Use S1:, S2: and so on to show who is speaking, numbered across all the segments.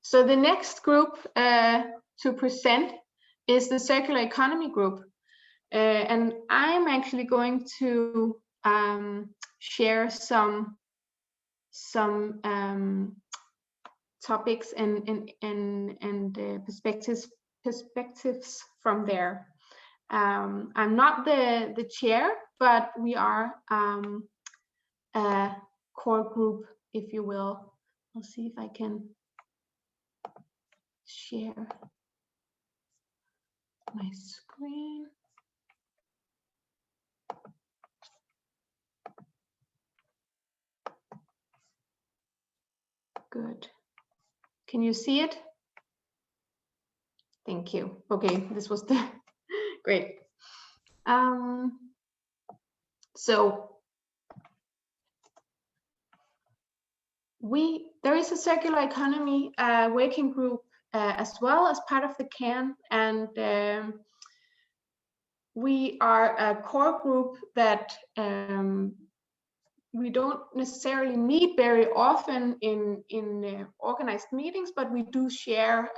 S1: So the next group to present is the circular economy group. And I'm actually going to share some topics and perspectives from there. I'm not the chair, but we are a core group, if you will. I'll see if I can share my screen. Good. Can you see it? Thank you. Okay, this was the great. So there is a circular economy working group as well as part of the CAN, and we are a core group that we don't necessarily meet very often in organized meetings, but we do share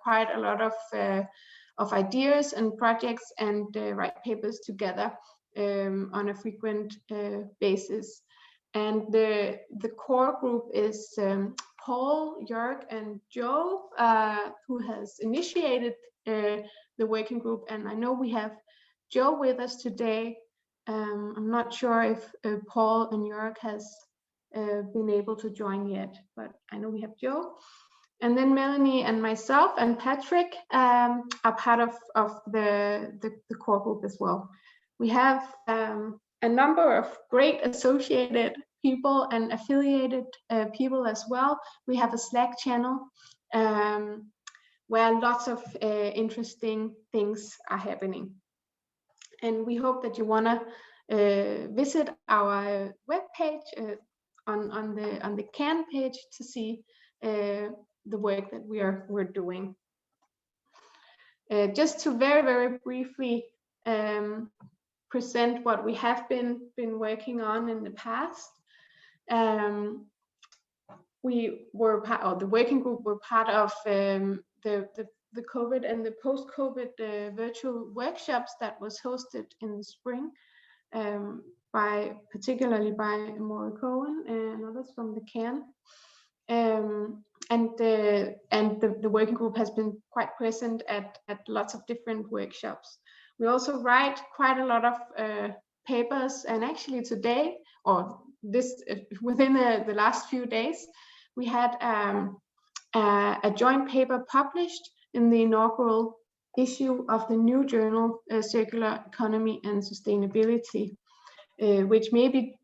S1: quite a lot of ideas and projects and write papers together on a frequent basis. And the core group is Paul, Jörg, and Joe, who has initiated the working group. And I know we have Joe with us today. I'm not sure if Paul and Jörg has been able to join yet, but I know we have Joe. And then Melanie and myself and Patrick are part of the core group as well. We have a number of great associated people and affiliated people as well. We have a Slack channel where lots of interesting things are happening. And we hope that you want to visit our webpage on the CAN page to see the work that we're doing. Just to very briefly present what we have been working on in the past. We were part, or the working group were part of the COVID and the post-COVID virtual workshops that was hosted in the spring, particularly by Maury Cohen and others from the CAN. And the working group has been quite present at lots of different workshops. We also write quite a lot of papers, and actually today, or this within the last few days, we had a joint paper published in the inaugural issue of the new journal, Circular Economy and Sustainability, which maybe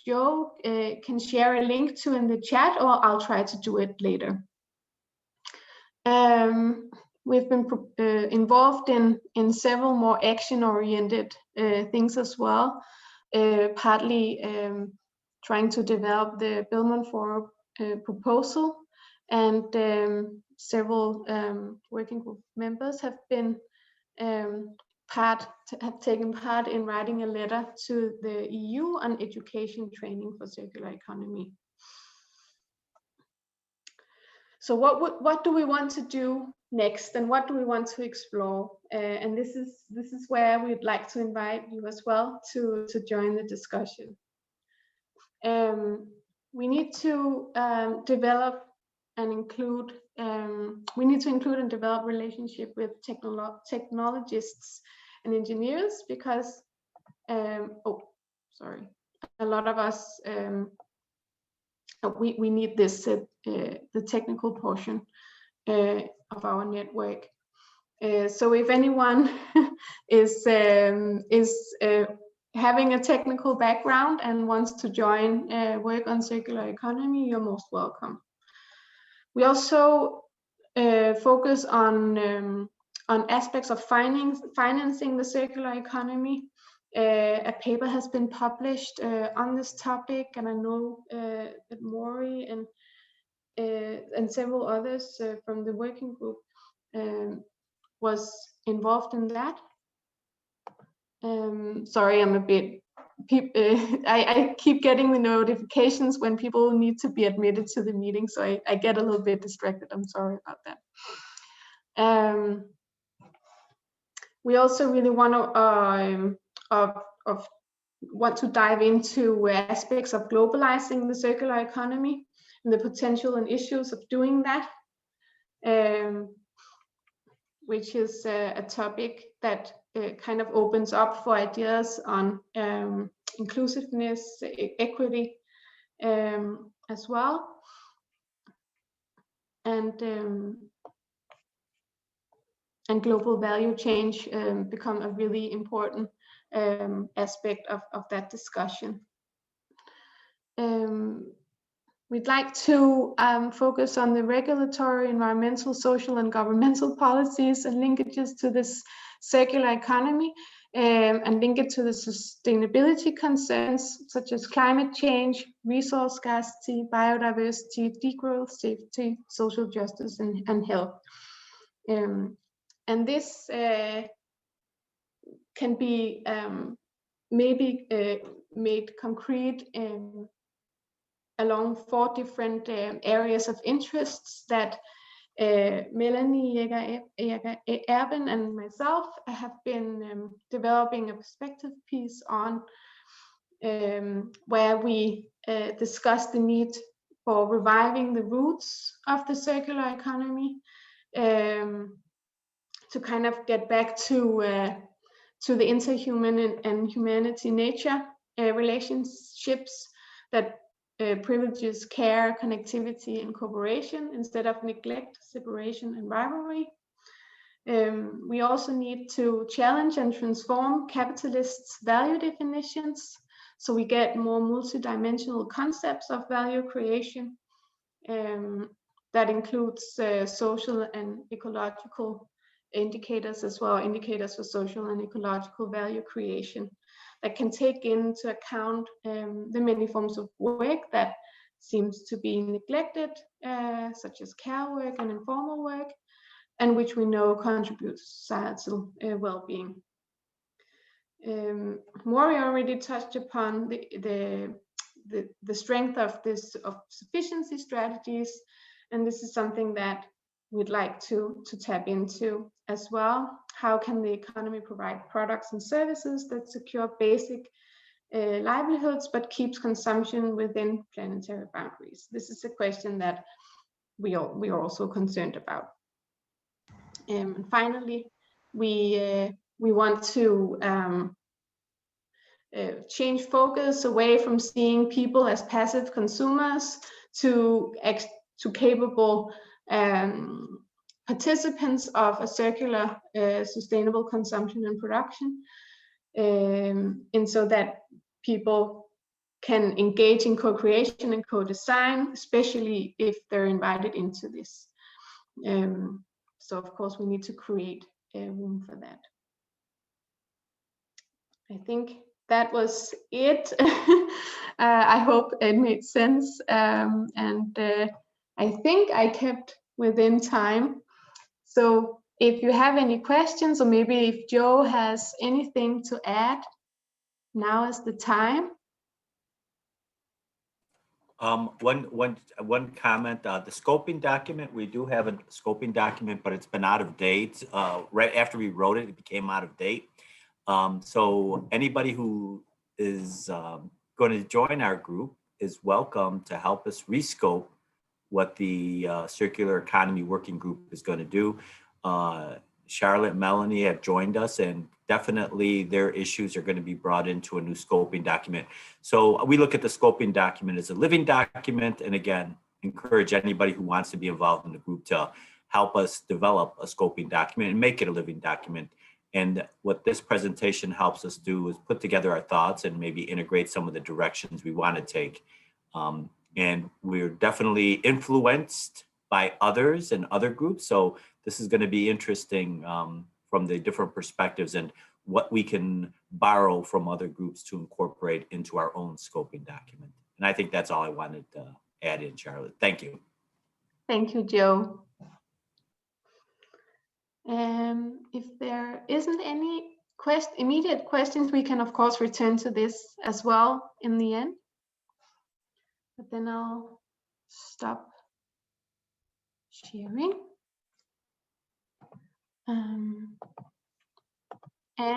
S1: Joe can share a link to in the chat, or I'll try to do it later. We've been involved in several more action-oriented things as well, partly trying to develop the Billman Forum proposal, and several working group members have been taken part in writing a letter to the EU on education training for circular economy. So what do we want to do next, and what do we want to explore? And this is where we'd like to invite you as well to join the discussion. We need to develop and include. We need to include and develop relationship with technologists and engineers, because a lot of us we need this the technical portion of our network. So if anyone is having a technical background and wants to join work on circular economy, you're most welcome. We also focus on aspects of financing the circular economy. A paper has been published on this topic, and I know that Maury and several others from the working group was involved in that. Sorry, I'm a bit I keep getting the notifications when people need to be admitted to the meeting, so I get a little bit distracted. I'm sorry about that. We also really want to dive into aspects of globalizing the circular economy and the potential and issues of doing that, which is a topic that kind of opens up for ideas on inclusiveness, equity, as well, and global value change become a really important aspect of that discussion. We'd like to focus on the regulatory, environmental, social, and governmental policies and linkages to this circular economy, and link it to the sustainability concerns such as climate change, resource scarcity, biodiversity, degrowth, safety, social justice, and health. And this can be maybe made concrete along 4 different areas of interests that Melanie Erben and myself have been developing a perspective piece on, where we discuss the need for reviving the roots of the circular economy, to kind of get back to the interhuman and humanity nature relationships that privileges care, connectivity, and cooperation instead of neglect, separation, and rivalry. We also need to challenge and transform capitalists' value definitions, so we get more multidimensional concepts of value creation that includes social and ecological indicators as well, indicators for social and ecological value creation that can take into account the many forms of work that seems to be neglected, such as care work and informal work, and which we know contributes to societal well-being. Maury already touched upon the strength of sufficiency strategies, and this is something that we'd like to tap into as well. How can the economy provide products and services that secure basic livelihoods but keeps consumption within planetary boundaries? This is a question that we are also concerned about. And finally, we want to change focus away from seeing people as passive consumers to capable participants of a circular, sustainable consumption and production, and so that people can engage in co-creation and co-design, especially if they're invited into this. So of course we need to create room for that. I think that was it. I hope it made sense, and I think I kept within time. So if you have any questions, or maybe if Joe has anything to add, now is the time.
S2: One comment, the scoping document, we do have a scoping document, but it's been out of date. Right after we wrote it, it became out of date. So anybody who is going to join our group is welcome to help us rescope what the Circular Economy Working Group is going to do. Charlotte and Melanie have joined us, and definitely their issues are going to be brought into a new scoping document. So we look at the scoping document as a living document, and again, encourage anybody who wants to be involved in the group to help us develop a scoping document and make it a living document. And what this presentation helps us do is put together our thoughts and maybe integrate some of the directions we want to take. And we're definitely influenced by others and other groups. So this is going to be interesting from the different perspectives and what we can borrow from other groups to incorporate into our own scoping document. And I think that's all I wanted to add in, Charlotte. Thank you.
S1: Thank you, Joe. If there isn't any immediate questions, we can of course return to this as well in the end. But then I'll stop sharing.